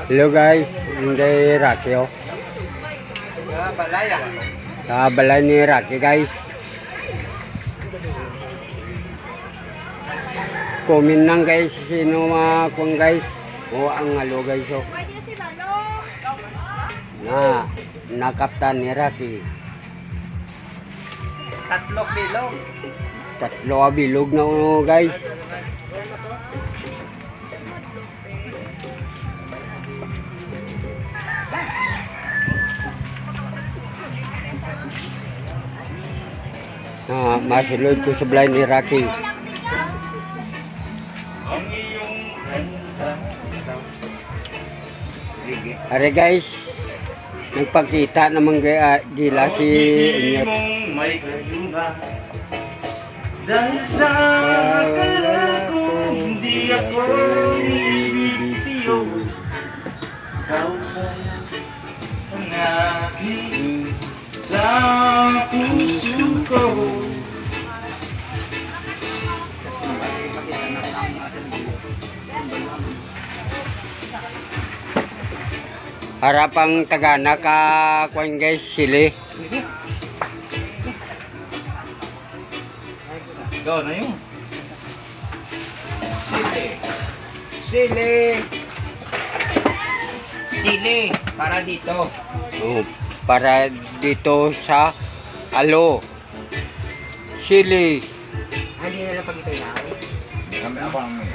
Hello guys, hindi Rocky oh. Balay ni Rocky guys. Comment lang guys sino kung guys o ang alo guys oh. Nakaptan ni Rocky. Tatlo bilog na guys. Masulod ko sa blind ni Rocky. Are guys, nagpakita naman gila si Inyot. Dahil sa akala ko hindi ako ibig sa'yo, ikaw ang aking sa puso ko. Harapang tagana ka kung guys sili. Ikaw na yun. Sili para dito. Oh, para dito sa alo. Sili. Hindi nila pag ito yan. Kami ako ang may.